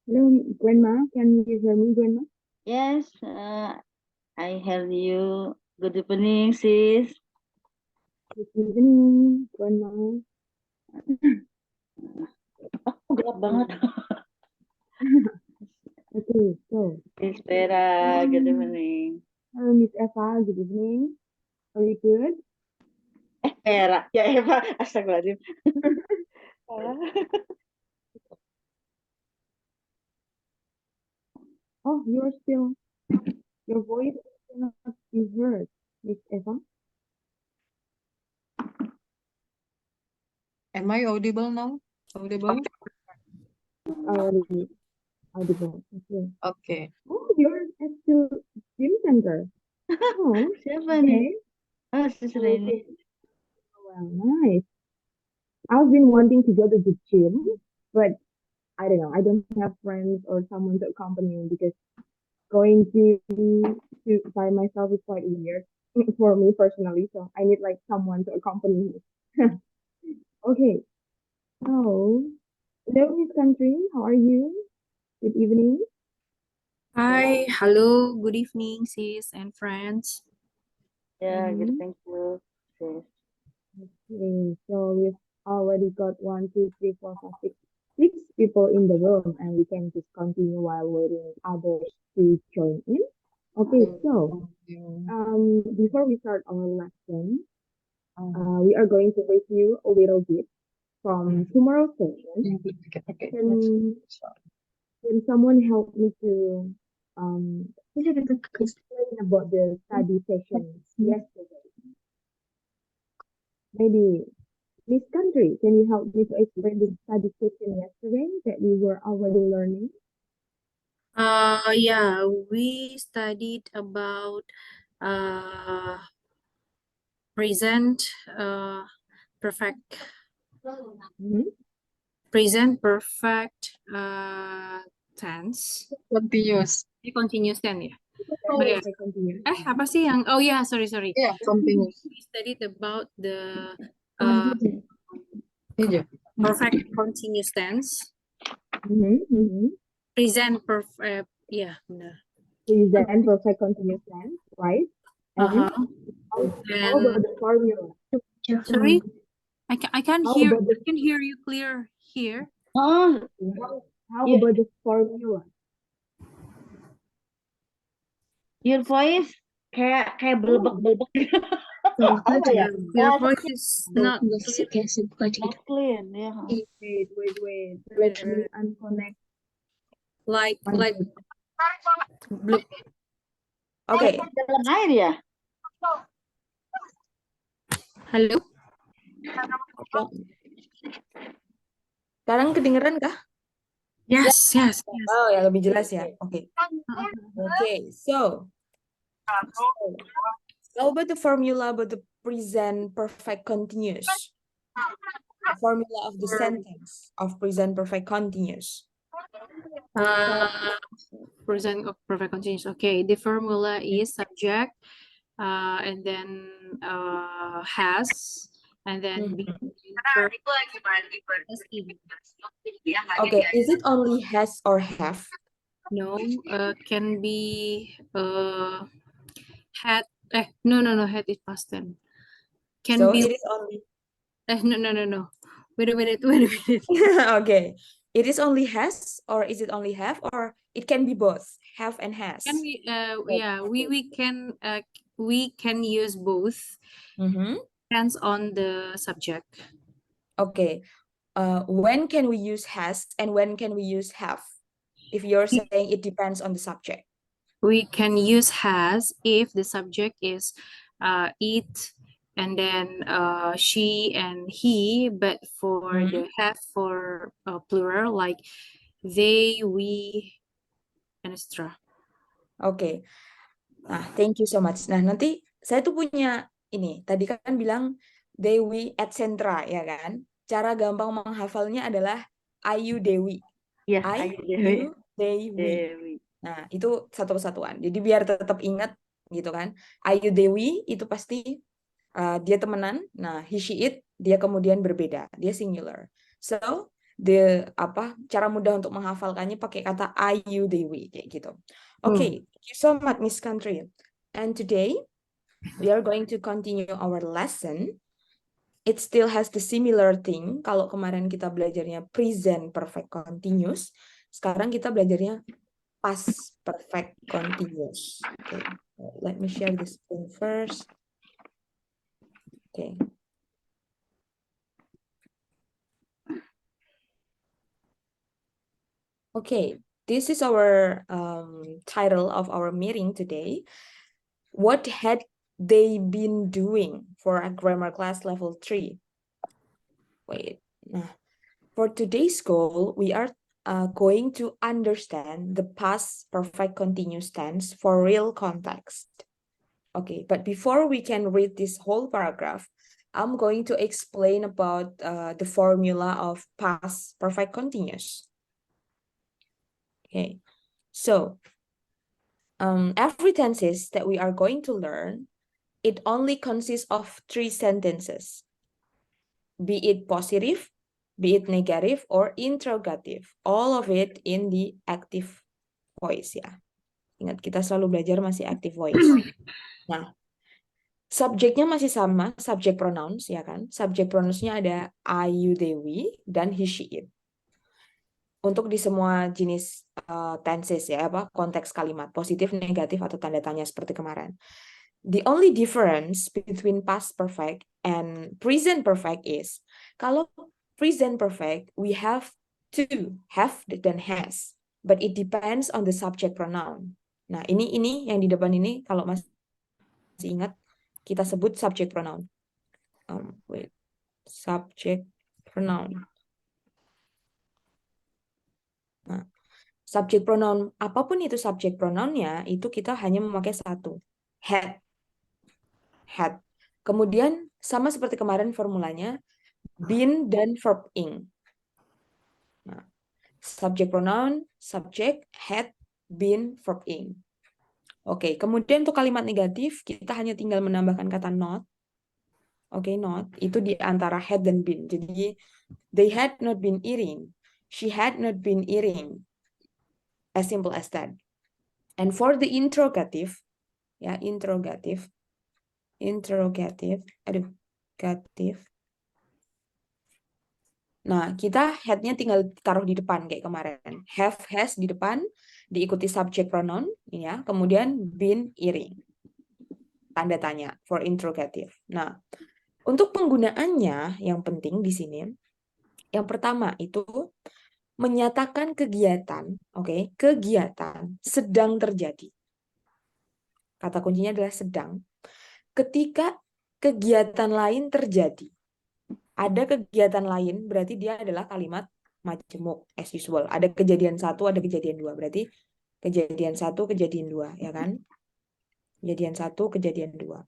Hello, Grandma. Can you hear me, Grandma? Yes, I heard you. Good evening, sis. Good evening, Grandma. Oh, gelap banget. Okay, so, Miss Vera, good evening. hello, Miss Eva. Good evening. Are you good? Vera, ya Eva. Astagfirullahaladzim. Oh, your voice cannot be heard, Miss Eva. Am I audible now? Audible? Already audible. Okay. Okay. Oh, you're at the gym center. Oh, Siapa nih? okay. Oh, sis Reni. Okay. Well, nice. I've been wanting to go to the gym, but I don't know. I don't have friends or someone to accompany me because going to by myself is quite weird for me personally. So I need like someone to accompany me. Okay, so hello, Miss Country. How are you? Good evening. Hi, hello, good evening, sis and friends. Ya, good, Mhm. thank you, sis. Okay, so we've already got 1, 2, 3, 4, 5, 6 people in the room, and we can just continue while waiting others to join in. Okay, so before we start our lesson, we are going to review a little bit from tomorrow's session. Can can someone help me to explain about the study session yesterday? Maybe Miss Country, can you help me to explain the study session yesterday that we were already learning? Yeah, we studied about uh present perfect Mhm. present perfect tense. Continuous. Continuous tense ya. Then Oh ya. perfect continuous. Apa sih yang oh ya, sorry. Yeah, continuous. We studied about the Iya. perfect continuous tense. Present perfect yeah, benar. Present perfect continuous tense, right? And Uh-huh. how about the formula? Sorry, I can't How hear. about the I can hear you clear here. Oh, how your, about the formula? your voice kayak belebek-belebek. Apa ya? Your Nah, voice is not not clean, ya. Wait. Let me unconnect like my voice. blue. Okay. Dalam air ya? Halo. Sekarang kedengeran kah? Yes. Oh, ya lebih jelas ya. Oke. Okay, so how about the formula about the present perfect continuous? The formula of the sentence of present perfect continuous. Present of perfect continuous. Okay, the formula is subject, and then has, and then be verb. Okay, is it only has or have? No, can be had. No. Had is past tense. Can So be. it is only No. Wait a minute. okay. It is only has or is it only have or it can be both have and has. Can we? Yeah, we can use both. Depends on the subject. Okay. When can we use has and when can we use have? If you're saying it depends on the subject. We can use has if the subject is it, and then she and he. But for the have for plural, like they, we, and etc. Oke. Nah, thank you so much. Nah, nanti saya tuh punya ini. Tadi kan bilang Dewi etc. ya kan? Cara gampang menghafalnya adalah Ayu Dewi. Iya, Ayu Dewi. Nah, itu satu kesatuan. Jadi biar tetap ingat gitu kan. Ayu Dewi itu pasti dia temenan. Nah, he, she, it dia kemudian berbeda. Dia singular. So, cara mudah untuk menghafalkannya pakai kata I, you, they, we kayak gitu. Okay, thank you so much, Miss Country. And today we are going to continue our lesson. It still has the similar thing. Kalau kemarin kita belajarnya present perfect continuous, sekarang kita belajarnya past perfect continuous. Okay, let me share this screen first. Okay. Okay, this is our title of our meeting today. What had they been doing for a grammar class level 3? Wait, for today's goal, we are going to understand the past perfect continuous tense for real context. Okay, but before we can read this whole paragraph, I'm going to explain about the formula of past perfect continuous. Okay, so every tenses that we are going to learn, it only consists of 3 sentences, be it positive, be it negative, or interrogative. All of it in the active voice ya. Ingat, kita selalu belajar masih active voice. Nah, subjeknya masih sama, subject pronouns ya kan. Subject pronounsnya ada I, you, they, we, dan he, she, it. Untuk di semua jenis tenses ya, konteks kalimat, positif, negatif, atau tanda tanya seperti kemarin. The only difference between past perfect and present perfect is, kalau present perfect, we have to, have dan has, but it depends on the subject pronoun. Nah, ini yang di depan ini, kalau masih ingat, kita sebut subject pronoun. Subject pronoun. Nah, subject pronoun, apapun itu subject pronounnya, itu kita hanya memakai satu, had. Kemudian, sama seperti kemarin formulanya, been dan verb ing. Nah, subject pronoun, subject, had, been, verb ing. Oke, kemudian untuk kalimat negatif, kita hanya tinggal menambahkan kata not. Oke, not. Itu di antara had dan been. Jadi, they had not been eating. She had not been eating. As simple as that. And for the interrogative, ya, interrogative. Nah, kita had-nya tinggal taruh di depan kayak kemarin. Have, has di depan, diikuti subject pronoun, ya. Kemudian been eating. Tanda tanya for interrogative. Nah, untuk penggunaannya yang penting di sini, yang pertama itu menyatakan kegiatan, oke, kegiatan sedang terjadi. Kata kuncinya adalah sedang. Ketika kegiatan lain terjadi. Ada kegiatan lain, berarti dia adalah kalimat majemuk, as usual. Ada kejadian 1, ada kejadian 2. Berarti kejadian 1, kejadian 2, ya kan? Kejadian 1, kejadian 2.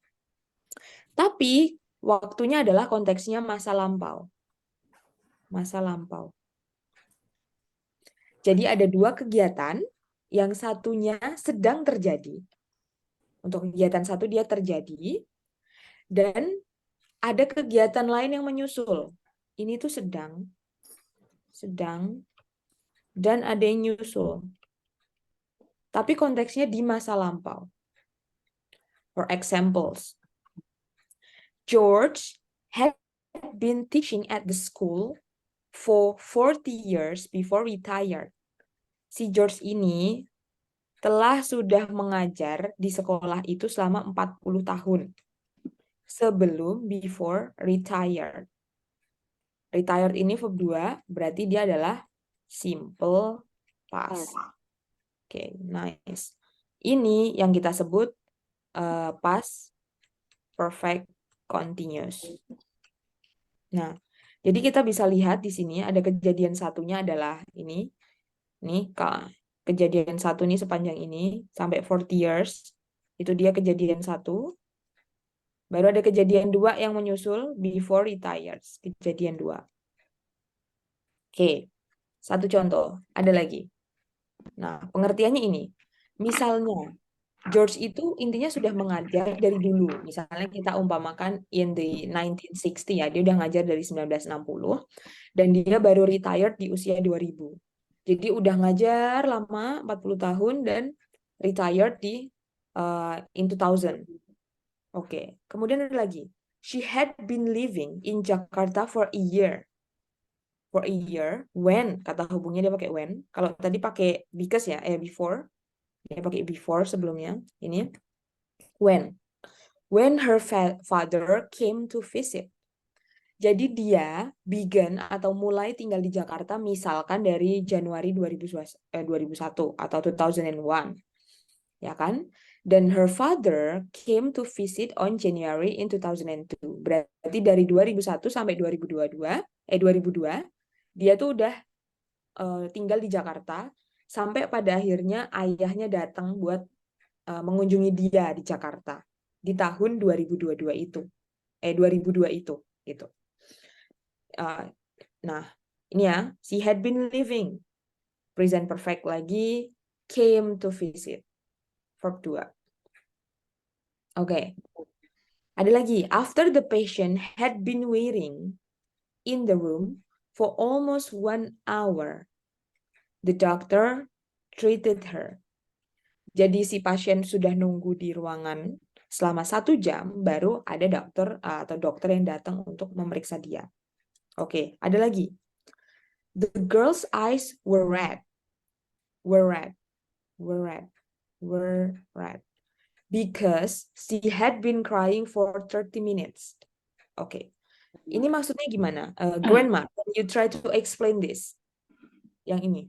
Tapi waktunya adalah konteksnya masa lampau. Masa lampau. Jadi ada 2 kegiatan, yang satunya sedang terjadi. Untuk kegiatan 1 dia terjadi, dan ada kegiatan lain yang menyusul. Ini tuh sedang, dan ada yang nyusul. Tapi konteksnya di masa lampau. For examples, George had been teaching at the school for 40 years before retired. Si George ini sudah mengajar di sekolah itu selama 40 tahun. Sebelum, before, retired. Retired ini verb 2, berarti dia adalah simple past. Oke, nice. Ini yang kita sebut past perfect continuous. Nah, jadi kita bisa lihat di sini ada kejadian satunya adalah ini. Nih, kejadian 1 ini sepanjang ini sampai 40 years. Itu dia kejadian 1. Baru ada kejadian 2 yang menyusul before retires, kejadian 2. Oke. Satu contoh, ada lagi. Nah, pengertiannya ini. Misalnya, George itu intinya sudah mengajar dari dulu. Misalnya kita umpamakan in the 1960 ya, dia udah ngajar dari 1960 dan dia baru retired di usia 2000. Jadi udah ngajar lama 40 tahun dan retired di in 2000. Oke, kemudian ada lagi. She had been living in Jakarta for a year. For a year, when, kata hubungnya dia pakai when. Kalau tadi pakai because ya, before. Dia pakai before sebelumnya. Ini when her father came to visit. Jadi dia began atau mulai tinggal di Jakarta misalkan dari Januari 2001 atau 2001. Ya kan? Dan her father came to visit on January in 2002. Berarti dari 2001 sampai 2002 dia tuh udah tinggal di Jakarta sampai pada akhirnya ayahnya datang buat mengunjungi dia di Jakarta di tahun 2002 itu. 2002 itu gitu. Nah, ini ya, she had been living. Present perfect lagi, came to visit. Verb 2. Oke. Ada lagi, after the patient had been waiting in the room for almost 1 hour, the doctor treated her. Jadi si pasien sudah nunggu di ruangan selama 1 jam, baru ada dokter atau dokter yang datang untuk memeriksa dia. Oke, ada lagi. The girl's eyes were red. Because she had been crying for 30 minutes. Oke. Ini maksudnya gimana? Grandma, can you try to explain this? Yang ini.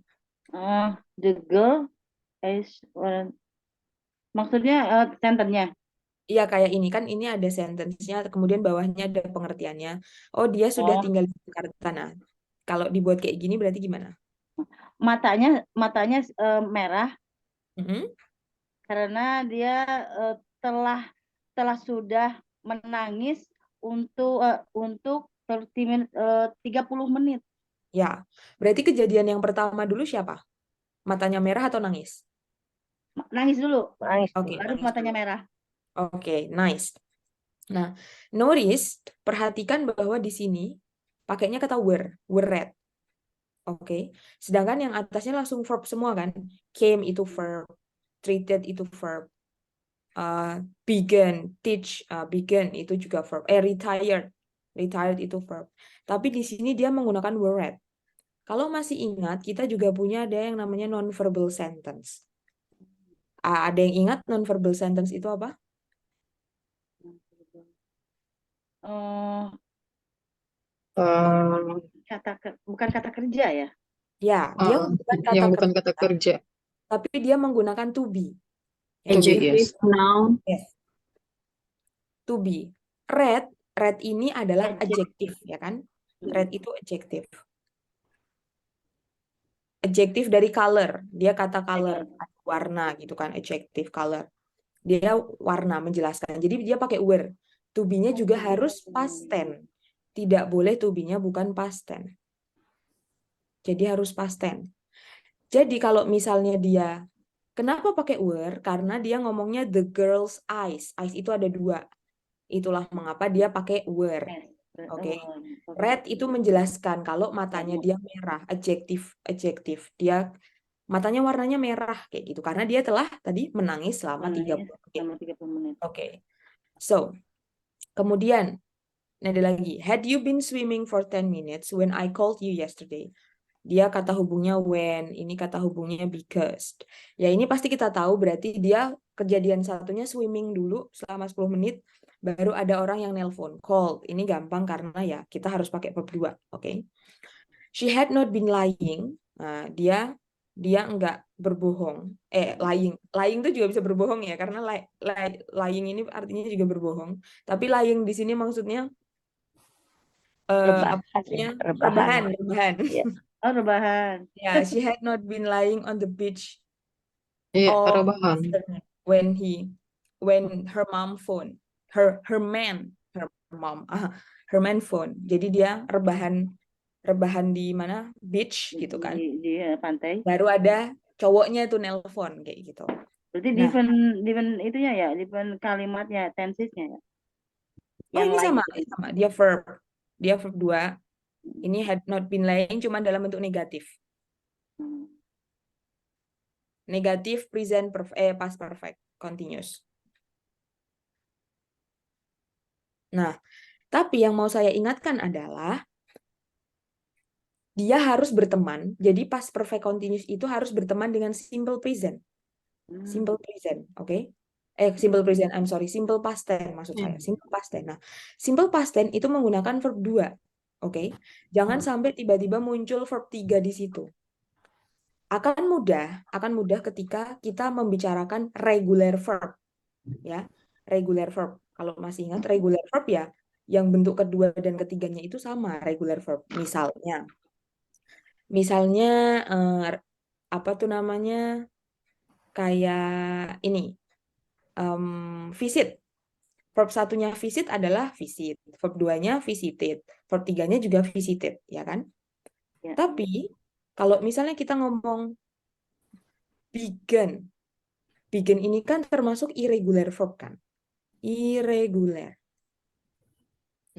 The girl is maksudnya sentennya. Iya, kayak ini kan, ini ada sentence-nya, kemudian bawahnya ada pengertiannya. Oh, dia sudah tinggal di Jakarta. Nah, kalau dibuat kayak gini berarti gimana? Matanya merah Mhm. karena dia telah sudah menangis untuk 30 menit. Ya, berarti kejadian yang pertama dulu siapa? Matanya merah atau nangis? Nangis dulu. Oke, Baru nangis matanya dulu. merah. Oke, nice. Nah, notice, perhatikan bahwa di sini pakainya kata were red. Oke. Sedangkan yang atasnya langsung verb semua kan. Came itu verb, treated itu verb, began, teach, began itu juga verb. Retired itu verb. Tapi di sini dia menggunakan were red. Kalau masih ingat, kita juga punya ada yang namanya non-verbal sentence. Ada yang ingat non-verbal sentence itu apa? Bukan kata kerja ya? Ya, dia bukan kata yang bukan kerja, kata kerja. tapi dia menggunakan to be. Yes. Noun. Yes. To be. Red ini adalah adjective, ya kan? Red itu adjective. Adjective dari color. Dia kata color, warna gitu kan, adjective color. Dia warna menjelaskan. Jadi dia pakai were. To be-nya juga harus past tense. Tidak boleh to be-nya bukan past tense. Jadi harus past tense. Jadi kalau misalnya dia, kenapa pakai were? Karena dia ngomongnya the girl's eyes. Eyes itu ada 2. Itulah mengapa dia pakai were. Oke. Red itu menjelaskan kalau matanya dia merah, adjektif. Dia matanya warnanya merah kayak gitu karena dia telah tadi menangis selama 30 menit. Oke. So, kemudian ada lagi. Had you been swimming for 10 minutes when I called you yesterday? Dia kata hubungnya when, ini kata hubungnya because. Ya ini pasti kita tahu berarti dia kejadian satunya swimming dulu selama 10 menit, baru ada orang yang nelpon, called. Ini gampang karena ya kita harus pakai verb 2, oke. She had not been lying. Nah, dia enggak berbohong. Lying itu juga bisa berbohong ya, karena lying ini artinya juga berbohong. Tapi lying di sini maksudnya rebahan. Ya. Oh, rebahan. Yeah, she had not been lying on the beach Iya, all rebahan. afternoon when her mom phone. Her man phone. Jadi dia rebahan di mana? Beach gitu kan. Di pantai. Baru ada cowoknya itu nelpon kayak gitu. Berarti Nah, different itunya ya, different kalimatnya, tensesnya ya. oh Yang ini lain. sama, dia verb. Dia verb 2. Ini had not been lain cuma dalam bentuk negatif. Hmm. Negatif present past perfect continuous. Nah, tapi yang mau saya ingatkan adalah dia harus berteman. Jadi past perfect continuous itu harus berteman dengan simple present. Simple present, oke? Simple present, I'm sorry, simple past tense maksud saya. Simple past tense. Nah, simple past tense itu menggunakan verb 2, oke? Jangan sampai tiba-tiba muncul verb 3 di situ. Akan mudah ketika kita membicarakan regular verb, ya. Regular verb. Kalau masih ingat regular verb ya, yang bentuk kedua dan ketiganya itu sama, regular verb. Misalnya apa tuh namanya? Kayak ini. Visit. Verb satunya visit adalah visit. Verb 2-nya visited. Verb 3-nya juga visited, ya kan? Ya. Tapi kalau misalnya kita ngomong began. Began ini kan termasuk irregular verb kan? Irregular.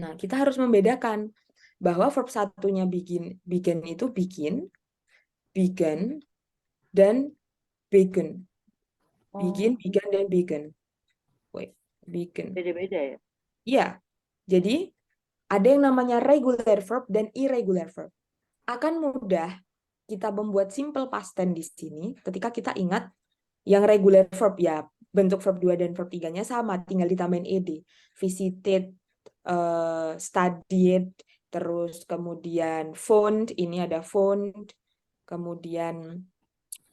Nah, kita harus membedakan bahwa verb satunya began itu began, dan began. Begin, began, dan began. Wait, began. Beda-beda ya. Iya. Jadi, ada yang namanya regular verb dan irregular verb. Akan mudah kita membuat simple past tense di sini ketika kita ingat yang regular verb ya, bentuk verb 2 dan verb 3-nya sama, tinggal ditambahin ed. Visited, studied, terus kemudian phoned, ini ada phoned, kemudian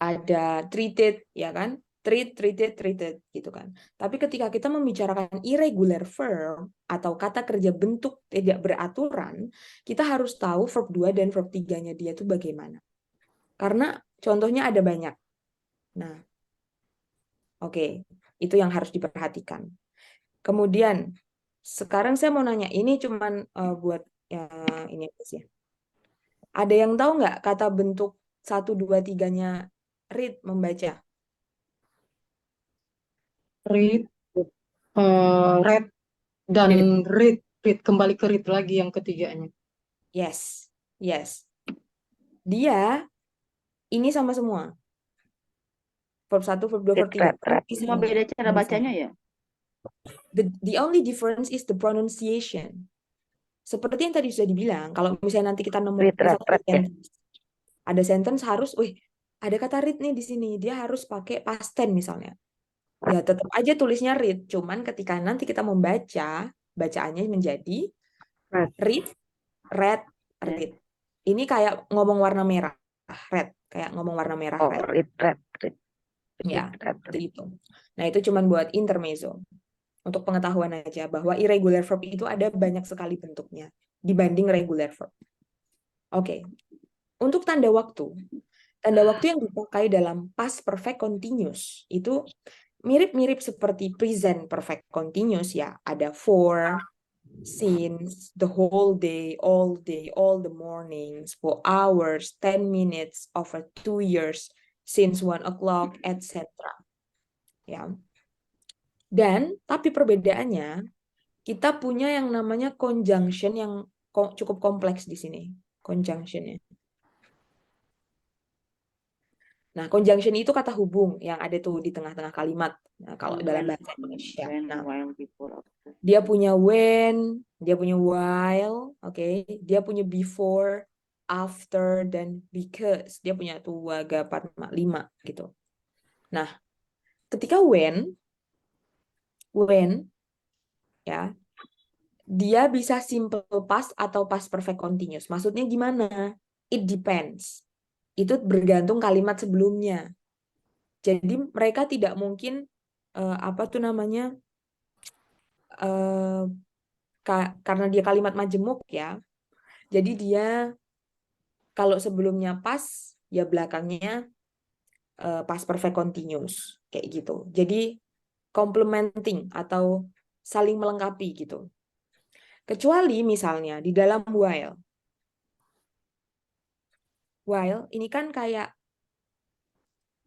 ada treated, ya kan? Treated, gitu kan. Tapi ketika kita membicarakan irregular verb atau kata kerja bentuk tidak beraturan, kita harus tahu verb 2 dan verb 3-nya dia itu bagaimana. Karena contohnya ada banyak. Nah, oke, itu yang harus diperhatikan. Kemudian, sekarang saya mau nanya, ini cuman buat ini aja sih. Ada yang tahu nggak kata bentuk 1, 2, 3-nya read, membaca? Read, read, dan read kembali ke read lagi yang ketiganya. Yes. Dia ini sama semua. Verb 1, verb 2, verb 3. Cuma beda cara bacanya ya. The only difference is the pronunciation. Seperti yang tadi sudah dibilang, kalau misalnya nanti kita nemu ada sentence harus, ada kata read nih di sini, dia harus pakai past tense misalnya. Ya tetap aja tulisnya read, cuman ketika nanti kita membaca, bacaannya menjadi read, read. Ini kayak ngomong warna merah, red, kayak ngomong warna merah, red. Ya, itu. Nah, itu cuman buat intermezzo. Untuk pengetahuan aja bahwa irregular verb itu ada banyak sekali bentuknya dibanding regular verb. Oke. Untuk tanda waktu yang dipakai dalam past perfect continuous itu mirip-mirip seperti present perfect continuous ya. Ada for, since, the whole day, all the mornings, for hours, 10 minutes, over 2 years, since 1 o'clock, etc. Ya. Dan tapi perbedaannya kita punya yang namanya conjunction yang cukup kompleks di sini. Conjunctionnya. Nah, conjunction itu kata hubung yang ada tuh di tengah-tengah kalimat. Nah, kalau dalam bahasa Indonesia. Nah, dia punya when, dia punya while, oke. Dia punya before, after, dan because. Dia punya 2, 3, 4, 5 gitu. Nah, ketika when ya, dia bisa simple past atau past perfect continuous. Maksudnya gimana? It depends. Itu bergantung kalimat sebelumnya. Jadi mereka tidak mungkin apa tuh namanya? Karena dia kalimat majemuk ya. Jadi dia kalau sebelumnya pas, ya belakangnya past perfect continuous kayak gitu. Jadi complementing atau saling melengkapi gitu. Kecuali misalnya di dalam while. While ini kan kayak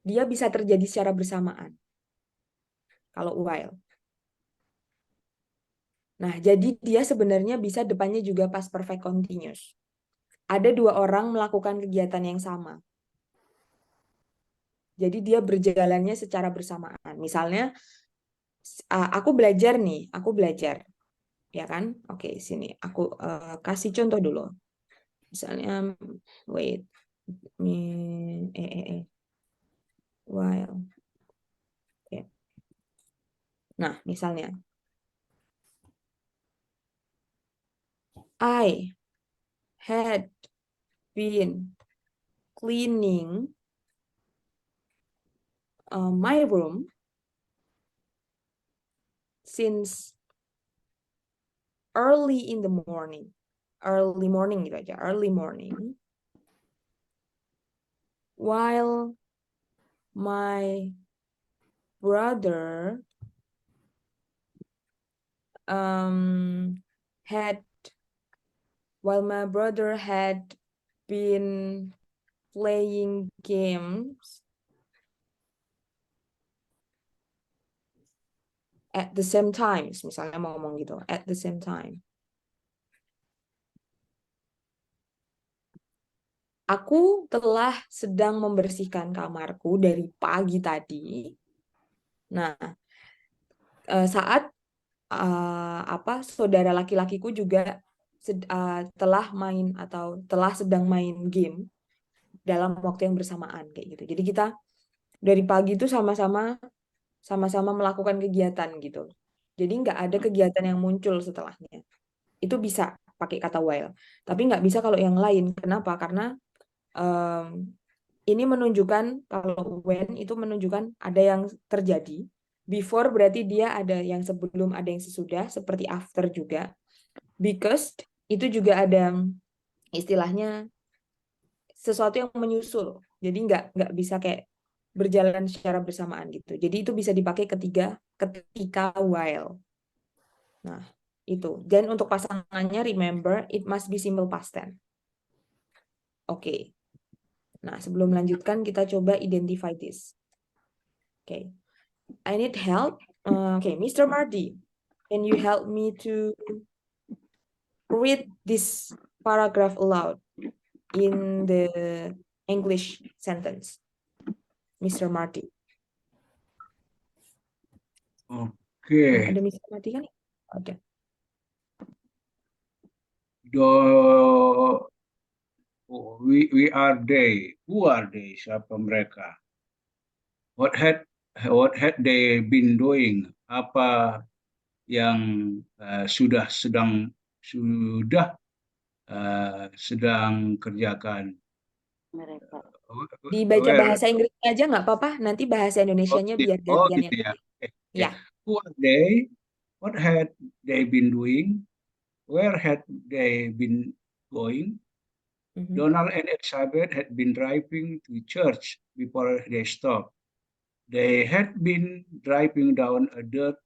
dia bisa terjadi secara bersamaan. kalau while. Nah, jadi dia sebenarnya bisa depannya juga past perfect continuous. Ada dua orang melakukan kegiatan yang sama. Jadi dia berjalannya secara bersamaan. Misalnya, aku belajar nih, aku belajar. Ya kan? Oke, sini. Aku kasih contoh dulu. Misalnya, wait. While. Oke. Nah, misalnya. I had been cleaning my room since early in the morning. Early morning gitu aja. Early morning. While my brother had been playing games at the same time, misalnya mau ngomong gitu, at the same time. Aku telah sedang membersihkan kamarku dari pagi tadi. Nah, saat saudara laki-lakiku juga telah main atau telah sedang main game dalam waktu yang bersamaan kayak gitu. Jadi kita dari pagi itu sama-sama melakukan kegiatan gitu. Jadi nggak ada kegiatan yang muncul setelahnya. Itu bisa pakai kata while. Tapi nggak bisa kalau yang lain. Kenapa? Karena ini menunjukkan kalau when itu menunjukkan ada yang terjadi. Before berarti dia ada yang sebelum, ada yang sesudah, seperti after juga. Because itu juga ada istilahnya sesuatu yang menyusul. Jadi nggak bisa kayak berjalan secara bersamaan gitu. Jadi itu bisa dipakai ketika while. Nah, itu. Dan untuk pasangannya, remember, it must be simple past tense. Oke. Nah, sebelum melanjutkan, kita coba identify this. Oke. I need help. Oke, Mr. Marty, can you help me to read this paragraph aloud in the English sentence? Mr. Marty. Okay. Ada Mr. Marty kan? Oke. We are they. Who are they? Siapa mereka? What had they been doing? Apa yang sedang kerjakan? Mereka. Dibaca bahasa Inggrisnya aja nggak apa-apa. Nanti bahasa Indonesianya biar gantian gitu ya. Ya. Who are they? What had they been doing? Where had they been going? Donald and Elizabeth had been driving to church before they stopped. They had been driving down a dirt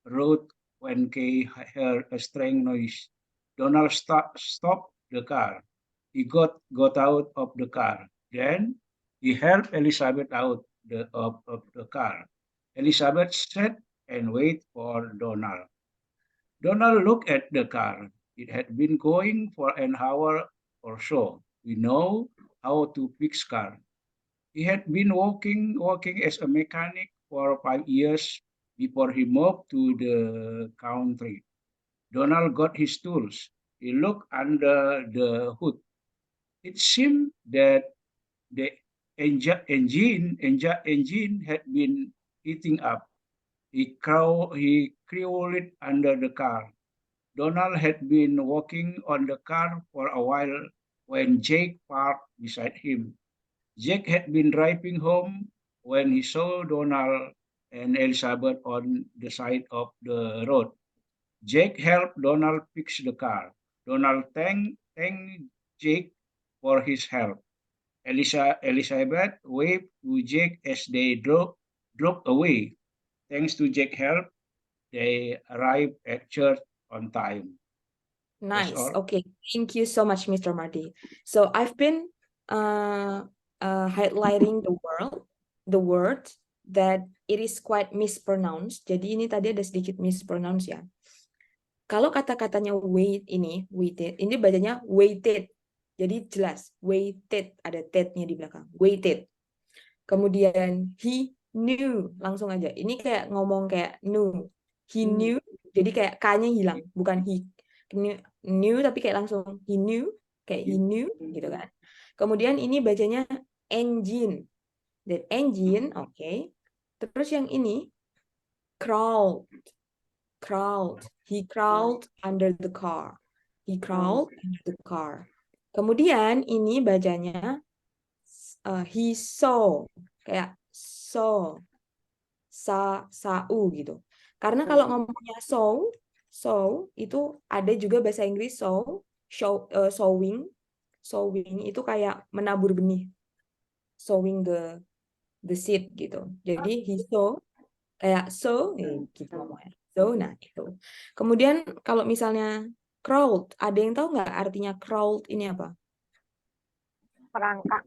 road when Kay heard a strange noise. Donald stopped the car. He got out of the car. Then he helped Elizabeth out of the car. Elizabeth sat and waited for Donald. Donald looked at the car. It had been going for an hour or so. We know how to fix car. He had been working as a mechanic for 5 years before he moved to the country. Donald got his tools. He looked under the hood. It seemed that the engine had been heating up. He crawled under the car. Donald had been walking on the car for a while when Jake parked beside him. Jake had been driving home when he saw Donald and Elizabeth on the side of the road. Jake helped Donald fix the car. Donald thanked Jake for his help. Elizabeth waved to Jake as they drove away. Thanks to Jake's help, they arrived at church on time. Nice. all. Okay. Thank you so much, Mr. Marty. So I've been highlighting the word that it is quite mispronounced. Jadi ini tadi ada sedikit mispronounced ya. Kalau kata-katanya waited, ini bacanya waited. Jadi jelas, waited, ada ted-nya di belakang, waited. Kemudian he knew, langsung aja. Ini kayak ngomong kayak knew. He knew, jadi kayak K-nya hilang, bukan he. Knew tapi kayak langsung he knew, kayak he knew gitu kan. Kemudian ini bacanya engine. Dan engine, oke. Terus yang ini crawled. Crawled. He crawled under the car. He crawled under the car. Kemudian ini bacanya he saw, kayak saw, sau gitu. Karena kalau ngomongnya saw itu ada juga bahasa Inggris sowing itu kayak menabur benih, sowing the seed gitu. Jadi he saw kayak gitu ngomongnya. So, nah itu. Kemudian kalau misalnya crawled, ada yang tahu nggak artinya crawled ini apa? Merangkak.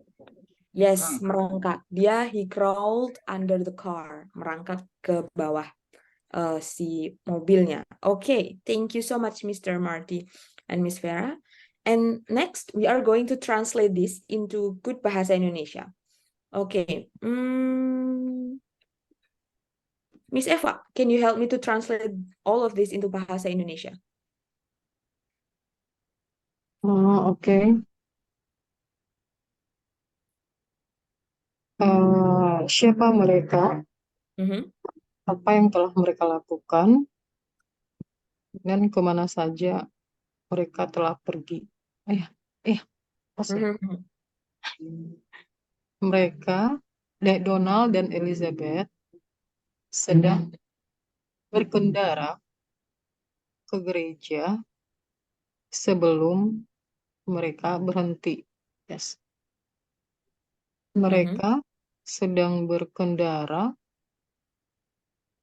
Yes, merangkak. He crawled under the car, merangkak ke bawah si mobilnya. Okay, thank you so much, Mr. Marty and Miss Vera. And next, we are going to translate this into good bahasa Indonesia. Okay. Miss Eva, can you help me to translate all of this into bahasa Indonesia? Oke. Siapa mereka? Apa yang telah mereka lakukan? Dan kemana saja mereka telah pergi? Pas ya. Mereka, Donald dan Elizabeth, sedang berkendara ke gereja sebelum mereka berhenti. Yes. Mereka sedang berkendara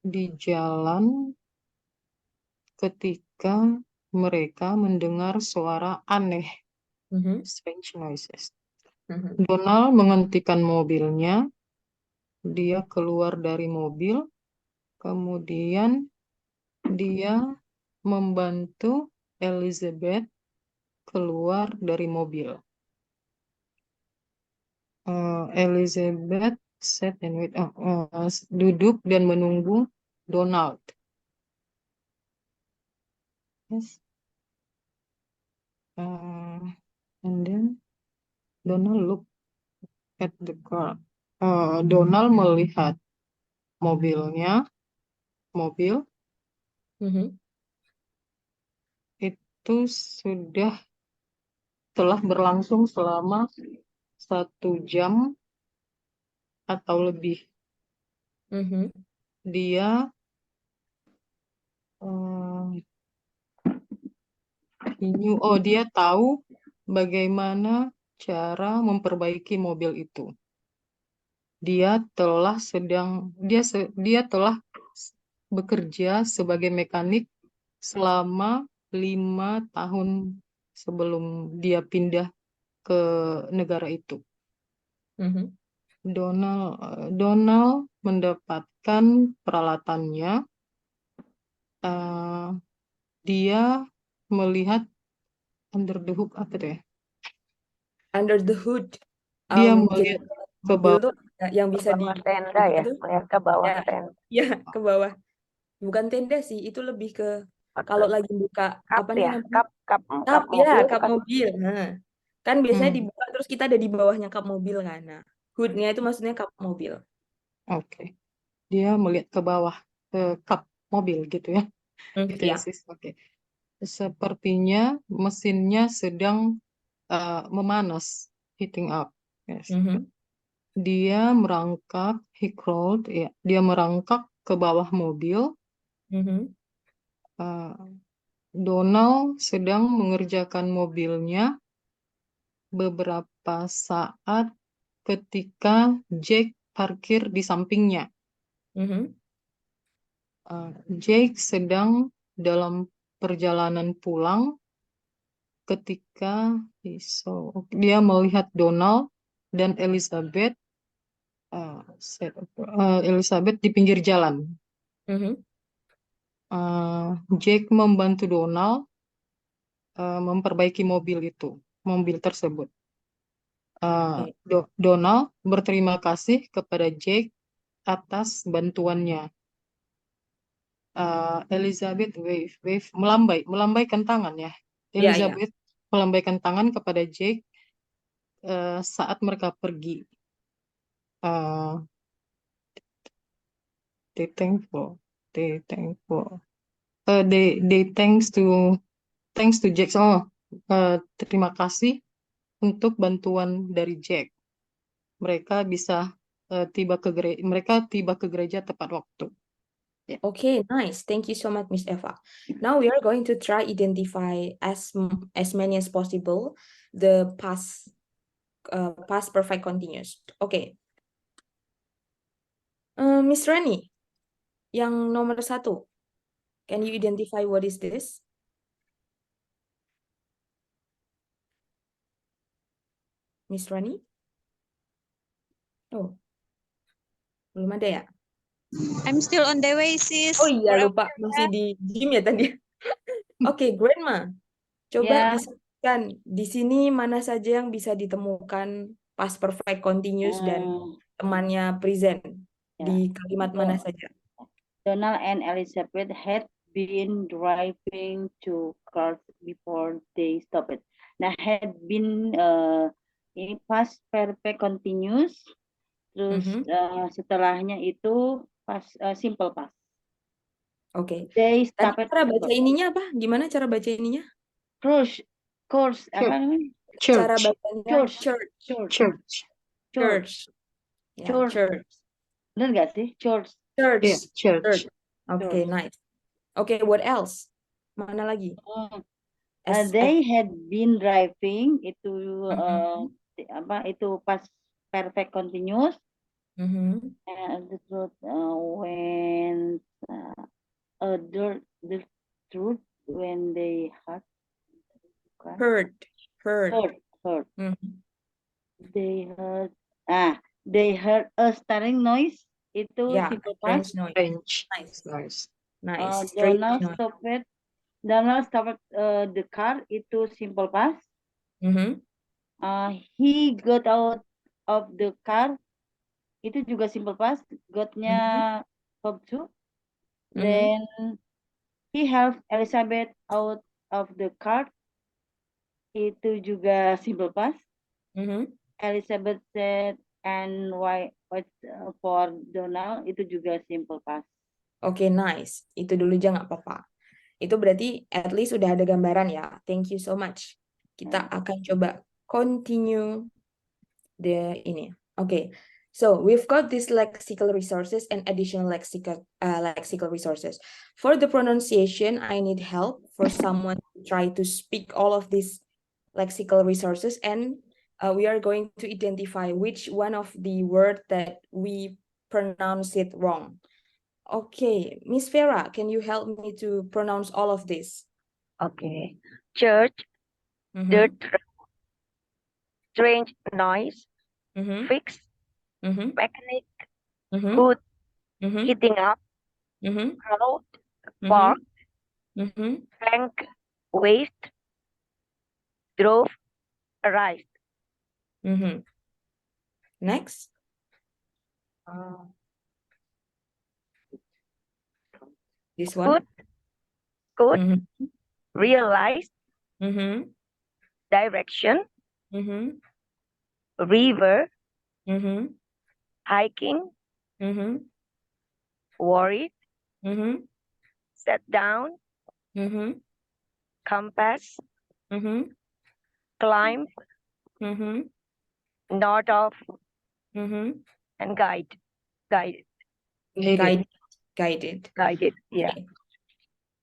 di jalan ketika mereka mendengar suara aneh, strange noises. Donald menghentikan mobilnya, dia keluar dari mobil, kemudian dia membantu Elizabeth keluar dari mobil. Elizabeth sat and wait, duduk dan menunggu Donald. Yes. And then Donald looked at the car. Donald melihat mobil itu telah berlangsung selama 1 jam atau lebih. Dia dia tahu bagaimana cara memperbaiki mobil itu. Dia telah bekerja sebagai mekanik selama 5 tahun sebelum dia pindah ke negara itu. Donald mendapatkan peralatannya. Dia melihat under the hood, apa tuh ya? Under the hood. Dia melihat ke mobil bawah. tuh yang bisa di tenda ya, melihat ke bawah ya, tenda. ya, ke bawah. Bukan tenda sih, itu lebih ke kalau lagi buka Kap apa ya, nih namanya? kap Kap mobil kap bukan? mobil. Nah, kan biasanya dibuka terus kita ada di bawahnya kap mobil kan. Nah, hood-nya itu maksudnya kap mobil. Oke. Dia melihat ke bawah ke kap mobil gitu ya. Gitu ya, Ya. sis. Oke. Sepertinya mesinnya sedang memanas, heating up. Yes. Dia merangkak, he crawled, ya. Dia merangkak ke bawah mobil. Donald sedang mengerjakan mobilnya beberapa saat ketika Jake parkir di sampingnya. Jake sedang dalam perjalanan pulang ketika dia melihat Donald dan Elizabeth Elizabeth di pinggir jalan. Mhm. Jake membantu Donald memperbaiki mobil tersebut. Oke. Donald berterima kasih kepada Jake atas bantuannya. Elizabeth wave melambaikan tangan ya. Ya, ya. Elizabeth melambaikan tangan kepada Jake saat mereka pergi. They thankful. They thanks to Jack. Terima kasih untuk bantuan dari Jack. Mereka tiba ke gereja tepat waktu. Okay, nice. Thank you so much, Miss Eva. Now we are going to try identify as many as possible the past perfect continuous. Okay. Miss Rani, yang nomor 1. Can you identify what is this? Miss Rani? Oh, belum ada ya? I'm still on the way, sis. Oh iya, lupa. Masih di gym ya tadi. Oke, Grandma. Coba Ya. disebutkan di sini mana saja yang bisa ditemukan past perfect continuous dan temannya present. Di kalimat mana saja? Donald and Elizabeth had been driving two cars before they stopped. Nah, had been ini past perfect continuous. Terus setelahnya itu simple past. Oke. They Tadi stopped. cara baca ininya apa? Gimana cara baca ininya? Course apa namanya? Cara Church. bacanya church. Ya, Church. church. Benar nggak sih? Church. Yeah, church. Oke, nice. Oke, what else? Mana lagi? They had been driving itu itu pas perfect continuous. And the truth when the truth when they heard. They heard they heard a stirring noise. Itu Ya, simple strange past. noise. Nice. Nice. Strange noise. Donald stopped the car. Itu simple past. He got out of the car. Itu juga simple past. Got-nya verb to. Then he helped Elizabeth out of the car. Itu juga simple past. Elizabeth said and why for Donald. Itu juga simple past. Oke, nice. Itu dulu aja nggak apa-apa. Itu berarti at least udah ada gambaran ya. Thank you so much. Kita akan coba continue ini. Oke. So, we've got these lexical resources and additional lexical resources. For the pronunciation, I need help for someone to try to speak all of these lexical resources, and we are going to identify which one of the word that we pronounce it wrong. Okay, Miss Vera, can you help me to pronounce all of this? Okay. Church, dirt, strange noise, fix, mechanic, good, heating up, crowd, park, flank, waste, drove, arrived. Next. This one. Good, realized, direction, river, hiking, worried, sat down, compass, climb, not off, and guide. Guided. Yeah.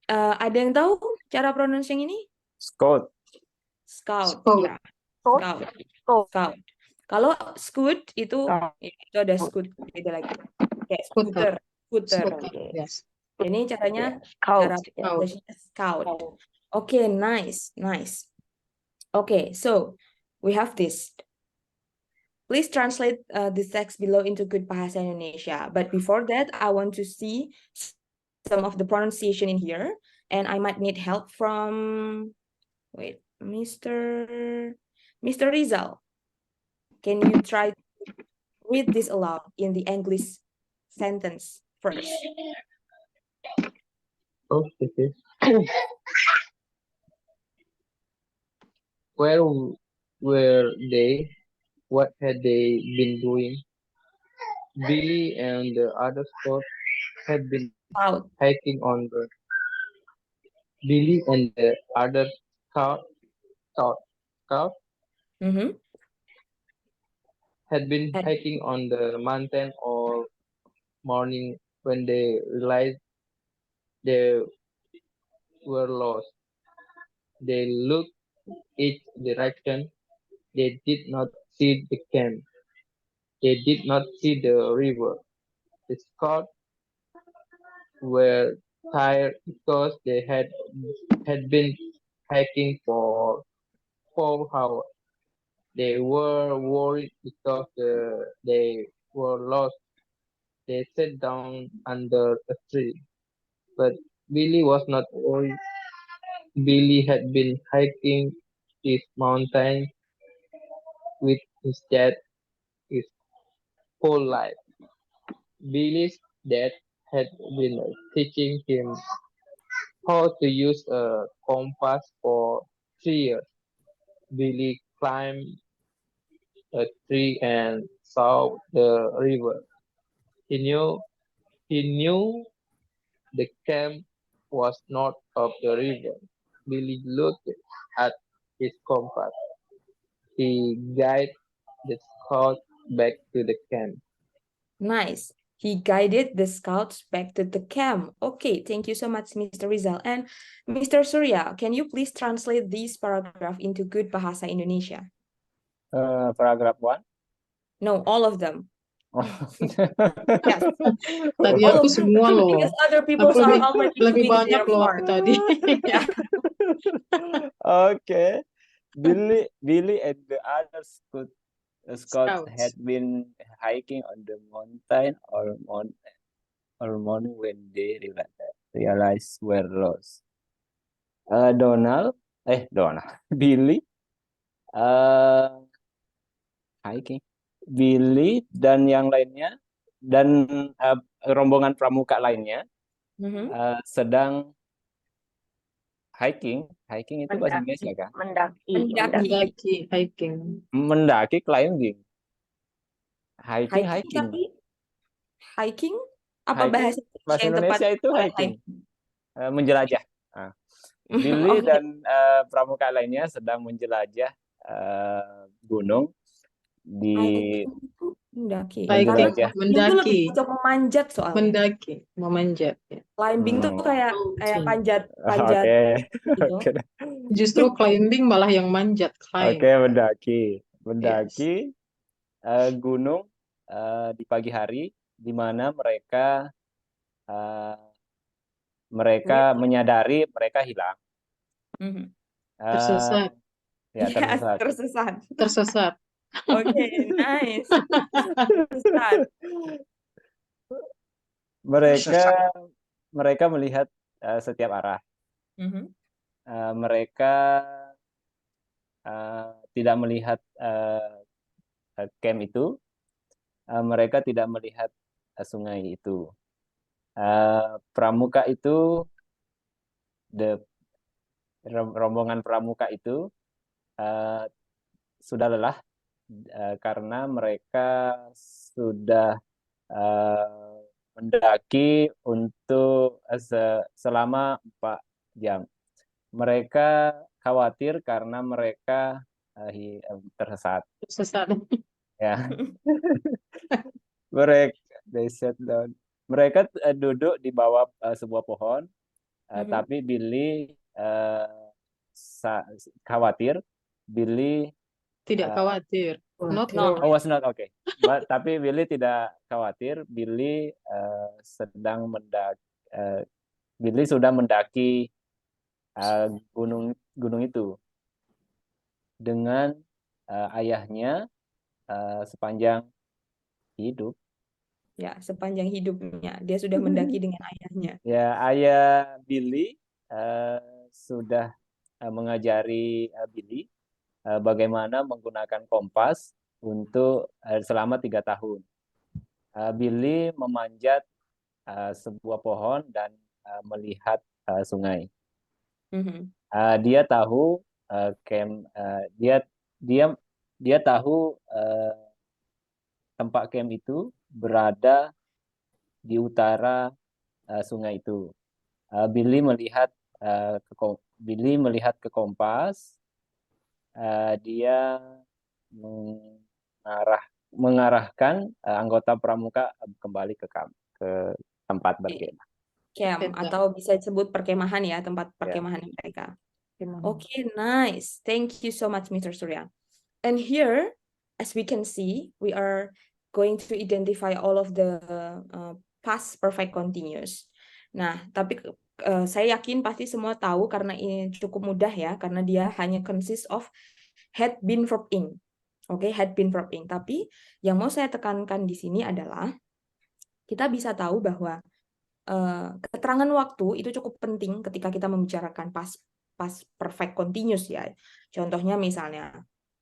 Ada yang tahu cara pronunciation yang ini? Scout. Ya. Scout. Kalau scoot itu ada scoot beda lagi. Kayak scooter. Yes. Ini caranya scout. Okay, nice. Okay, so we have this. please translate this text below into good Bahasa Indonesia. But before that, I want to see some of the pronunciation in here, and I might need help from, wait, Mr. Rizal. Can you try to read this aloud in the English sentence first? Okay. Where were they? What had they been doing? Billy and the other Scott had been Out. hiking on the Billy and the other scout Mm-hmm. had been And hiking on the mountain all morning when they realized they were lost. They looked each direction. They did not see the camp. They did not see the river. The scouts were tired because they had been hiking for 4 hours. They were worried because they were lost. They sat down under a tree. But Billy was not worried. Billy had been hiking this mountain with his dad his whole life. Billy's dad had been teaching him how to use a compass for 3 years. Billy climbed a tree and saw the river. He knew the camp was north of the river. Billy looked at his compass. He guided the scout back to the camp. nice. He guided the scouts back to the camp. Okay, thank you so much, Mr. Rizal. And Mr. Surya, can you please translate this paragraph into good Bahasa Indonesia? Paragraph 1. No, all of them. Yes. Tadi All aku of them, semua loh. because other people Aku are lebih already lebih doing banyak their loh part. aku tadi. Yeah. Okay. Billy and the other scouts had been hiking on the mountain all morning when they realized were lost. Billy hiking. Billy dan yang lainnya dan rombongan pramuka lainnya sedang hiking itu bahasa Indonesia kan? Mendaki, hiking. Mendaki, climbing. Hiking. Hiking apa bahasa Indonesia itu hiking. Menjelajah. Billy dan pramuka lainnya sedang menjelajah gunung di mendaki. Mendaki. Untuk memanjat soalnya. Memanjat. Ya. Climbing tuh kayak panjat. Oke. Justru climbing malah yang manjat. Oke, mendaki gunung di pagi hari, di mana mereka menyadari mereka hilang. Tersesat. Ya, tersesat. Oke, nice. Mereka melihat setiap arah. Mereka tidak melihat camp itu. Mereka tidak melihat sungai itu. Pramuka itu, rombongan pramuka itu sudah lelah karena mereka sudah mendaki untuk selama 4 jam. Mereka khawatir karena mereka tersesat. Ya. Mereka duduk di bawah sebuah pohon, tapi Billy khawatir. Billy tidak khawatir. Was not okay. Tapi Billy tidak khawatir. Billy Billy sudah mendaki gunung itu dengan ayahnya sepanjang hidup. Ya, sepanjang hidupnya dia sudah mendaki dengan ayahnya. Ya, ayah Billy sudah mengajari Billy bagaimana menggunakan kompas untuk selama 3 tahun. Billy memanjat sebuah pohon dan melihat sungai. Dia tahu dia tahu tempat camp itu berada di utara sungai itu. Billy melihat ke kompas. Dia mengarahkan anggota pramuka kembali ke tempat berkemah. Camp atau bisa disebut perkemahan ya, tempat perkemahan mereka. Okay, nice. Thank you so much, Mr. Surya. And here, as we can see, we are going to identify all of the past perfect continuous. Nah, tapi saya yakin pasti semua tahu karena ini cukup mudah ya, karena dia hanya consist of had been verb ing. Oke, had been verb ing. Tapi yang mau saya tekankan di sini adalah kita bisa tahu bahwa keterangan waktu itu cukup penting ketika kita membicarakan past perfect continuous ya. Contohnya misalnya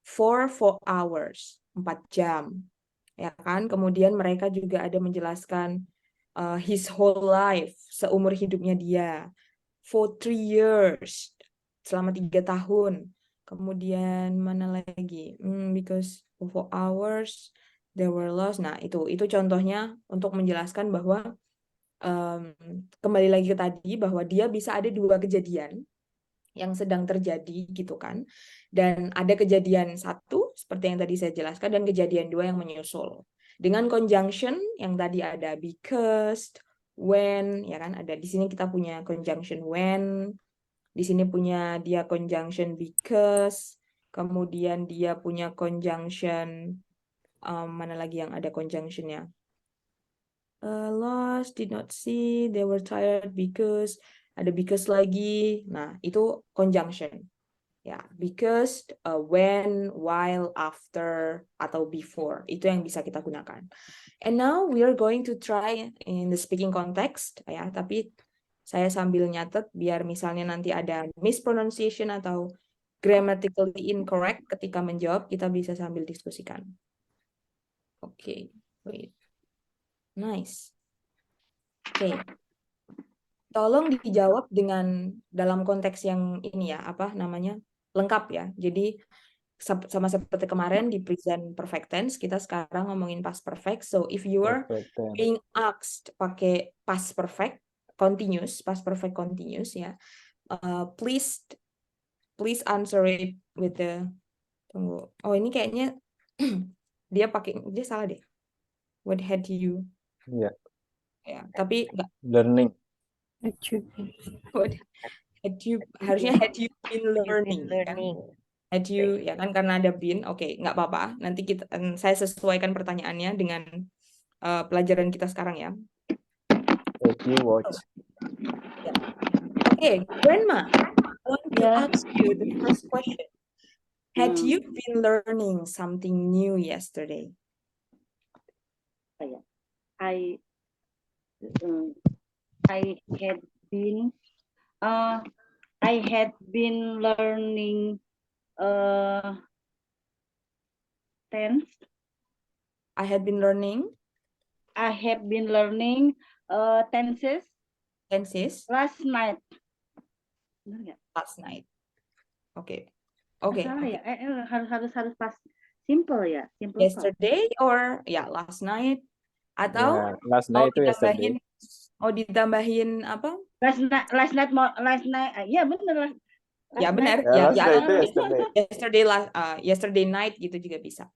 4 hours, 4 jam. Ya kan? Kemudian mereka juga ada menjelaskan his whole life, seumur hidupnya dia. For 3 years, selama 3 tahun. Kemudian mana lagi? Because 4 hours they were lost. Nah, itu contohnya untuk menjelaskan bahwa kembali lagi ke tadi bahwa dia bisa ada 2 kejadian yang sedang terjadi gitu kan, dan ada kejadian 1 seperti yang tadi saya jelaskan dan kejadian 2 yang menyusul dengan conjunction yang tadi ada because, when, ya kan, ada di sini kita punya conjunction when, di sini punya dia conjunction because, kemudian dia punya conjunction mana lagi yang ada conjunctionnya, lost, did not see, they were tired because, ada because lagi. Nah, itu conjunction. Ya, because, when, while, after, atau before. Itu yang bisa kita gunakan. And now we are going to try in the speaking context. Ya, tapi saya sambil nyatet biar misalnya nanti ada mispronunciation atau grammatically incorrect ketika menjawab, kita bisa sambil diskusikan. Oke, wait. Nice. Oke. Tolong dijawab dengan dalam konteks yang ini ya, apa namanya? Lengkap ya. Jadi sama seperti kemarin di present perfect tense, kita sekarang ngomongin past perfect. So if you are being asked pakai past perfect continuous ya, please answer it with the, tunggu. Oh, ini kayaknya dia salah deh. What had you? Iya. Ya, tapi enggak. Learning. Harusnya had you been learning. Kan? Had you, ya kan, karena ada been. Oke, nggak apa-apa. Nanti saya sesuaikan pertanyaannya dengan pelajaran kita sekarang ya. Had you watch. Oke, Grandma, I want to ask you the first question. Had you been learning something new yesterday? I had been learning tense. I have been learning tenses. Last night. Benar nggak? Last night. Oke. Salah ya? Harus pas simple ya. Simple yesterday or last night atau last night itu yesterday. Ditambahin apa? Last night. Iya benar lah. Ya benar. Yesterday night gitu juga bisa.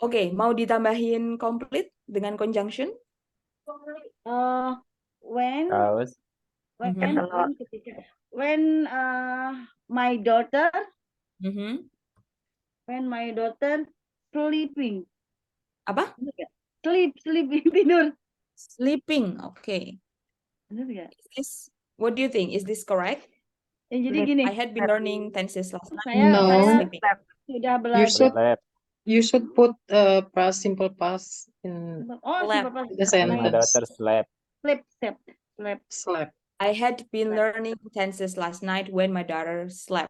Oke, mau ditambahin complete dengan conjunction? When my daughter sleeping. Apa? Sleeping, tidur. Sleeping, oke. Benar nggak? What do you think? Is this correct? Jadi gini. I had been learning tenses last night. No. Saya sudah belajar. You should put past simple past in Oh, Slept. simple past. the My sentence. daughter slept. Slept. Slept. I had been learning tenses last night when my daughter slept.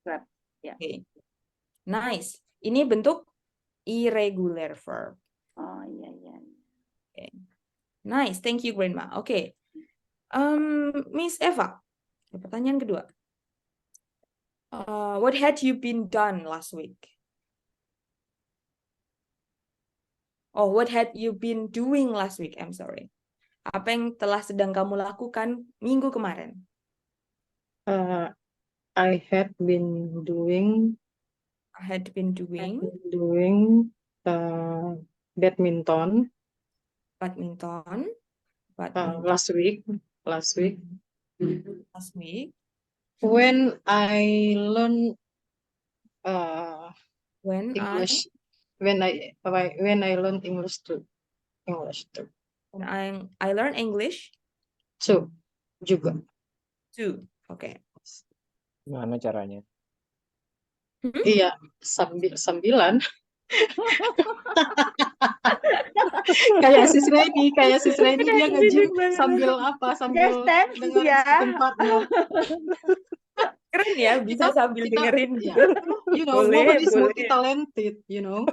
Slept. Ya. Oke. Nice. Ini bentuk irregular verb. Oh, iya. Okay. Nice. Thank you, Grandma. Oke. Miss Eva, pertanyaan kedua. What had you been done last week? Oh, what had you been doing last week? I'm sorry. Apa yang telah sedang kamu lakukan minggu kemarin? I had been doing badminton last week. When I learn English. When I learn English too. When I learn English juga. too. Oke. Gimana caranya? Iya, sambilan. Kayak sis Reni dia nge-gym sambil Just dance, dengerin ya. tempatnya. Keren ya, bisa sambil dengerin. Ya, Boleh, nobody's boleh. multi-talented, Oke.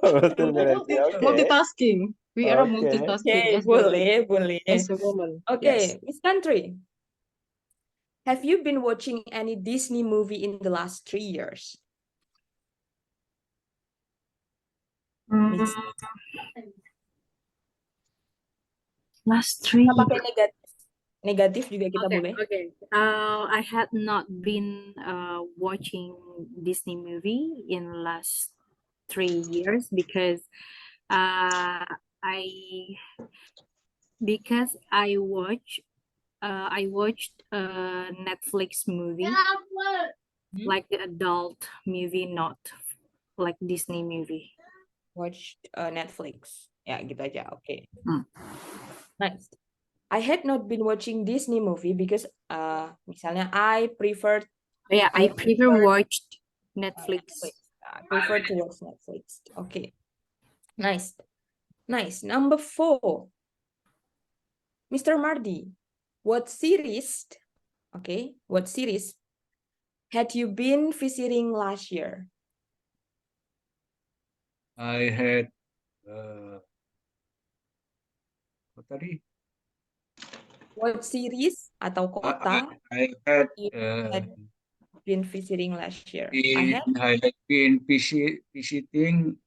multitasking. We are Oke. multitasking boleh. as a woman. Okay, Yes. Miss Country. Have you been watching any Disney movie in the last 3 years? Miss. Last 3 Kita pakai negatif juga kita boleh. Okay. I had not been watching Disney movie in last 3 years because I watched a Netflix movie, like the adult movie, not like Disney movie. Watched Netflix. Ya, gitu aja. Oke. Hmm. Nice. I had not been watching Disney movie because misalnya I prefer watched Netflix. I prefer to watch Netflix. Okay. Nice. Number 4. Mr. Mardi, what series had you been visiting last year? I had apa tadi? What series atau kota I had been visiting last year? I had been visiting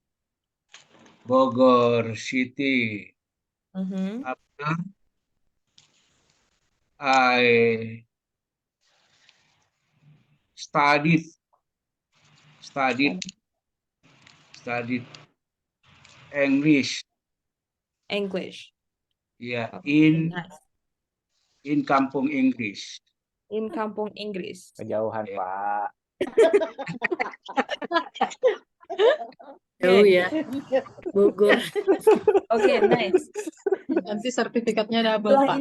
Bogor City. After I studied English. Yeah, Okay, nice. in Kampung Inggris. In Kampung Inggris. Kejauhan, Pak. Oh ya, Bogor. Oke, nice. Nanti sertifikatnya double, Pak.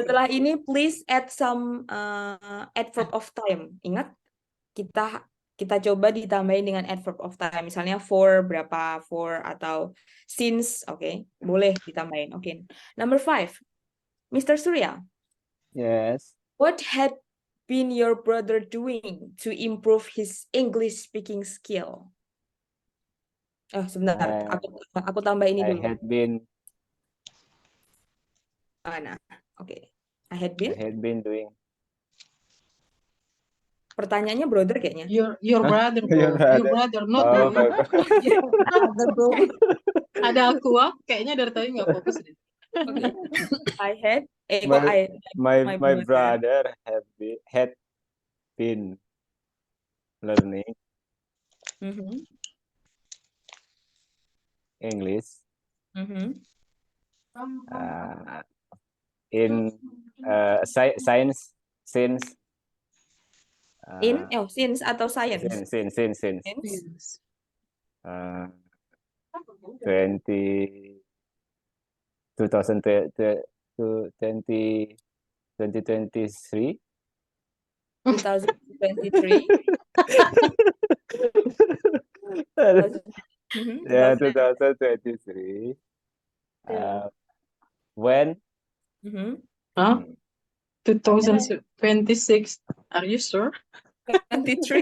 Setelah ini please add some adverb of time. Ingat, kita coba ditambahin dengan adverb of time. Misalnya for berapa, for atau since. Oke, boleh ditambahin. Oke. Number 5. Mr. Surya. Yes. What had been your brother doing to improve his English speaking skill? Sebentar, aku tambah ini dulu. I had been I had been doing. Pertanyaannya brother kayaknya. Your brother, your brother, not you. Ada aku, kayaknya dari tadi nggak fokus deh. Okay. I had my brother had been learning English in science since since atau science? Since 2023. 2023. Yeah, 2023. 2023. When? Huh? Hmm. 2026. Are you sure? 23.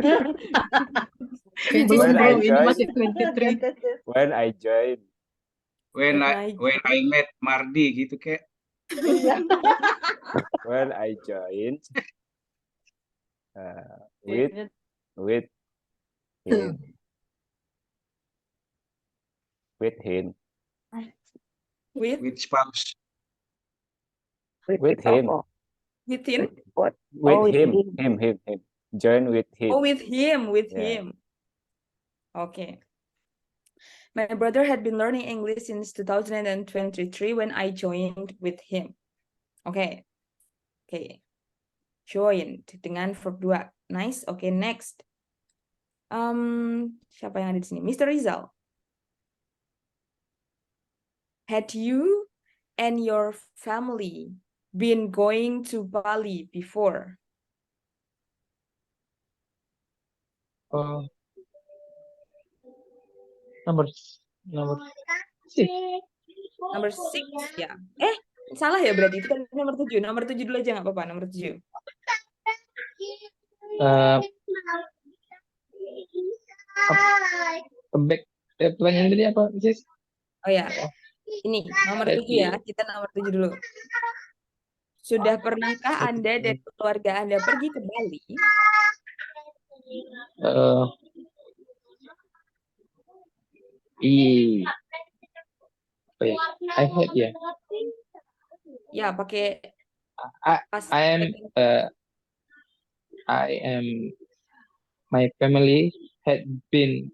Belum, When I ini joined, masih 23. when I joined, When I met Mardi gitu kayak. when I joined with him. With him. With spouse. With him. With him? With him. Him. Join with him. Oh, with him. Yeah. Him. Okay. My brother had been learning English since 2023 when I joined with him. Okay. Okay. Joined dengan verb 2. Nice. Okay, next. Siapa yang ada di sini? Mr. Rizal. Had you and your family been going to Bali before? Number 6. Number 6 ya. Salah ya berarti itu kan nomor 7. Nomor 7 dulu aja nggak apa-apa. Nomor 7. Pertanyaan tadi apa, Sis? Oh ya. Ini nomor 7 ya. Kita nomor 7 dulu. Sudah pernahkah Anda dan keluarga Anda pergi ke Bali? I had ya. Ya, pakai my family had been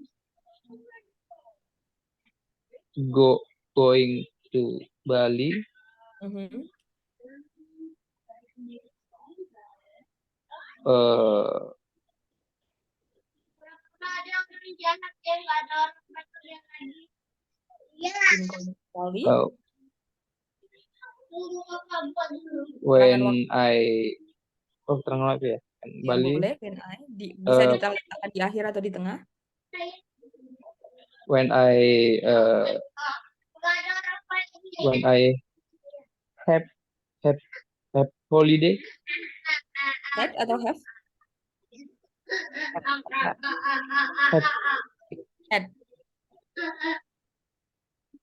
going to Bali. When I terang lagi ya. Bali. Boleh, bisa diletakkan di akhir atau di tengah. When I have holiday. Had atau have?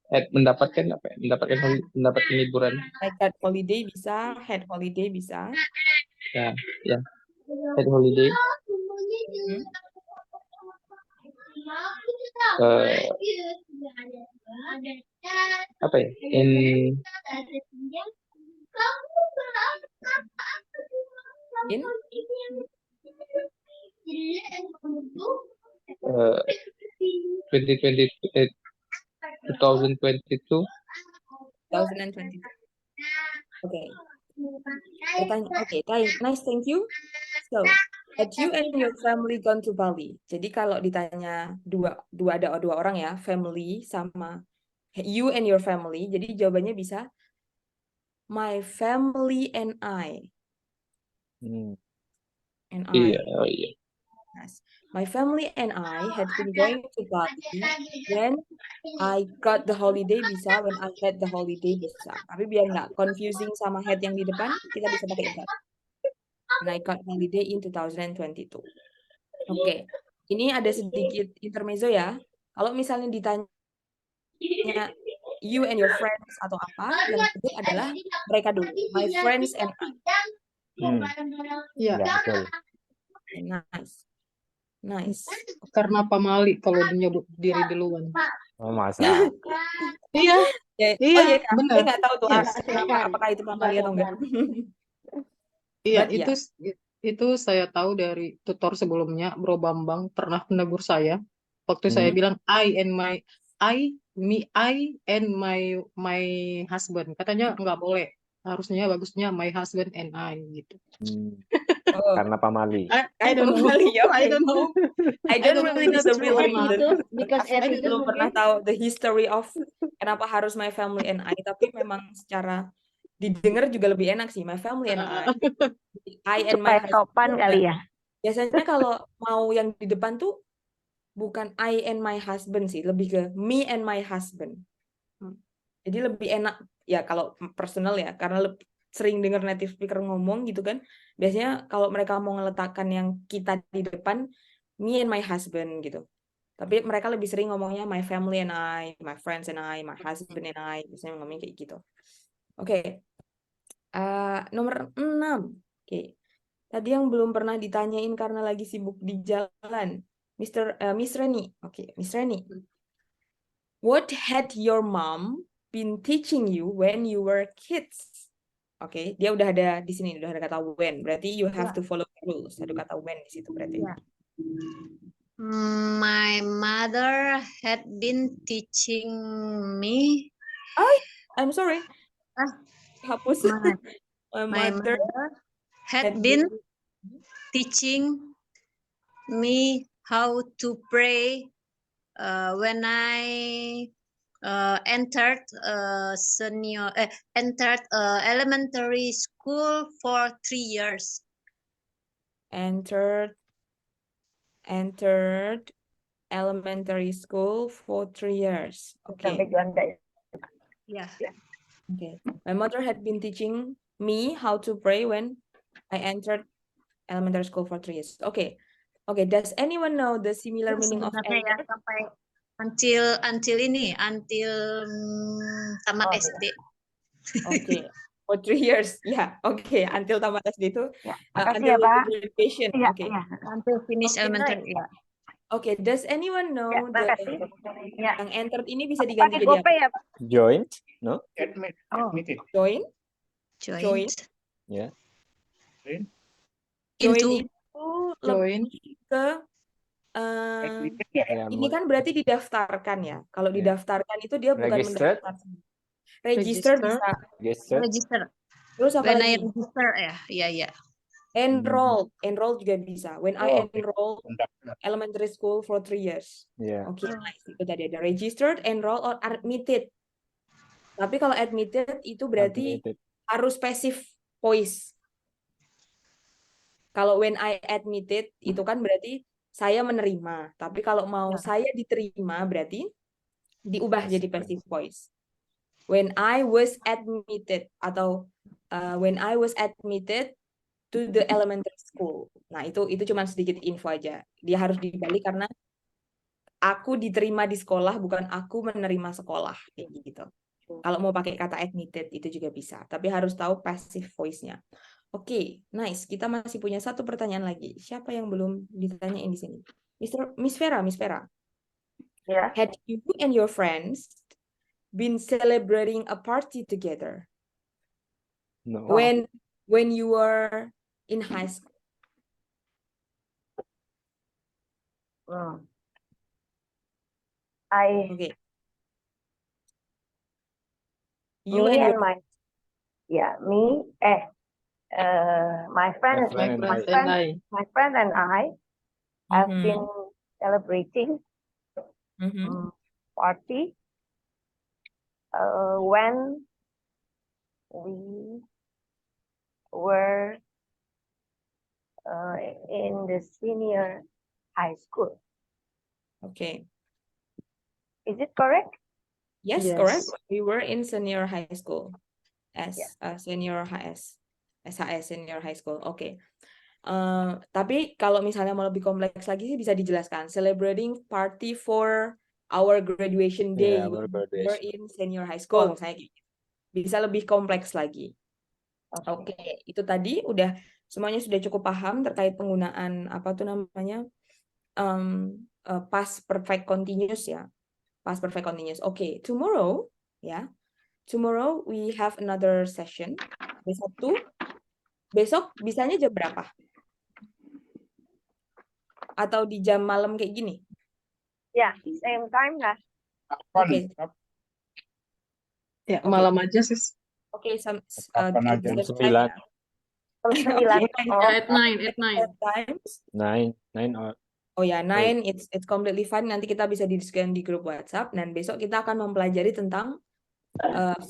Had mendapatkan apa ya? Mendapatkan liburan. Like had holiday bisa, had holiday bisa. Ya. Had holiday. Apa ya? In 2022. Okay. Nice, thank you. So, had you and your family gone to Bali? Jadi kalau ditanya ada dua orang ya, family sama you and your family. Jadi jawabannya bisa my family and I. And I. Iya. Yes. My family and I had been going to Bali when I got the holiday bisa, when I had the holiday bisa. Tapi biar nggak confusing sama had yang di depan, kita bisa pakai got. And I got holiday in 2022. Oke. Ini ada sedikit intermezzo ya. Kalau misalnya ditanya you and your friends atau apa, yang disebut adalah mereka dulu. My friends and I. Ya, betul. Nice. Karena pamali kalau menyebut diri duluan. Oh, masa? Iya, benar. Saya nggak tahu tuh apakah itu pamali atau enggak. Iya, itu saya tahu dari tutor sebelumnya, Bro Bambang pernah menegur saya waktu saya bilang I and my husband. Katanya nggak boleh. Harusnya bagusnya my husband and I gitu. Karena pamali. I don't know. I don't know. I don't really know the real reason. Because saya belum pernah tahu the history of kenapa harus my family and I. Tapi memang secara didengar juga lebih enak sih, my family and I and my husband. Sopan kali ya. Biasanya kalau mau yang di depan tuh bukan I and my husband sih, lebih ke me and my husband. Jadi lebih enak ya kalau personal ya, karena sering dengar native speaker ngomong gitu kan. Biasanya kalau mereka mau ngeletakkan yang kita di depan, me and my husband gitu. Tapi mereka lebih sering ngomongnya my family and I, my friends and I, my husband and I. Biasanya ngomongnya kayak gitu. Oke. Nomor 6. Oke. Tadi yang belum pernah ditanyain karena lagi sibuk di jalan. Miss Reni. Oke, Miss Reni. What had your mom been teaching you when you were kids? Oke, dia udah ada di sini, udah ada kata when. Berarti you have to follow the rules. Ada kata when di situ berarti. My mother had been teaching me. I'm sorry. Hapus. My mother had been teaching me how to pray when I entered elementary school for 3 years. Entered elementary school for 3 years. Okay. Yeah. Okay. My mother had been teaching me how to pray when I entered elementary school for 3 years. Okay. Okay. Does anyone know the similar meaning of enter? Sampai until tamat SD. Okay. For 3 years. Yeah. Okay. Until tamat SD itu. Makasih ya, Until Pak. graduation. Iya, Okay. iya. Until finish elementary. Nice. Yeah. Okay. Does anyone know Makasih. Ya. yang entered ini bisa diganti Pakai jadi apa? GoPay ya, Pak? Joint? No? Admitted. Join? Joint. Yeah. Join Into. itu lebih ke Yeah, ini kan berarti didaftarkan ya. Kalau didaftarkan itu dia bukan Registered. mendaftar. Register bisa. Register. Terus apa When I lagi? register ya. Iya, iya. Enroll juga bisa. When I enroll elementary school for 3 years. Yeah. Oke, nice. Itu tadi ada registered, enroll, or admitted. Tapi kalau admitted itu berarti harus passive voice. Kalau when I admitted itu kan berarti saya menerima. Tapi kalau mau saya diterima berarti diubah jadi passive voice. When I was admitted atau when I was admitted to the elementary school. Nah, itu cuma sedikit info aja. Dia harus dibalik karena aku diterima di sekolah bukan aku menerima sekolah kayak gitu. Kalau mau pakai kata admitted itu juga bisa, tapi harus tahu passive voice-nya. Oke, nice. Kita masih punya satu pertanyaan lagi. Siapa yang belum ditanyain di sini? Miss Vera. Ya. Had you and your friends been celebrating a party together? No. When you were in high school? Okay. You me and and your my my friend and I have been celebrating party when we were in the senior high school. Okay. Is it correct? Yes, correct. We were in senior high school as senior high school. Oke. Tapi kalau misalnya mau lebih kompleks lagi sih bisa dijelaskan. Celebrating party for our graduation day. Yeah, our graduation. We're in senior high school. Misalnya gitu. Bisa lebih kompleks lagi. Oke. Itu tadi udah semuanya sudah cukup paham terkait penggunaan apa tuh namanya past perfect continuous ya. Past perfect continuous. Okay, tomorrow we have another session. Besok bisanya jam berapa? Atau di jam malam kayak gini? Ya, same time lah. Oke. Ya, malam aja sis. Oke, jam 9. At 9. 9 or Oh ya, 9 it's completely fine. Nanti kita bisa didiskusikan di grup WhatsApp dan besok kita akan mempelajari tentang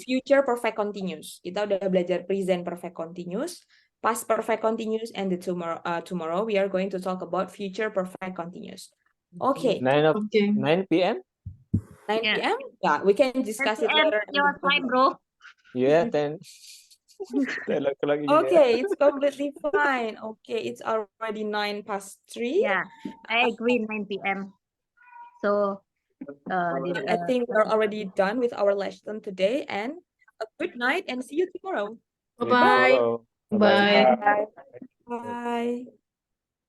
future perfect continuous. Kita udah belajar present perfect continuous, past perfect continuous, and tomorrow we are going to talk about future perfect continuous. Okay. 9 p.m. 9 Yeah. p.m. Yeah, we can discuss it 10 p.m. later. in your the time, group. bro. Yeah, 10. 10 o'clock juga. Okay, it's completely fine. Okay, it's already 9:03. Yeah, I agree 9 p.m. So I think we're already done with our lesson today, and a good night and see you tomorrow. Bye-bye. Tomorrow. Bye-bye. Bye. Bye.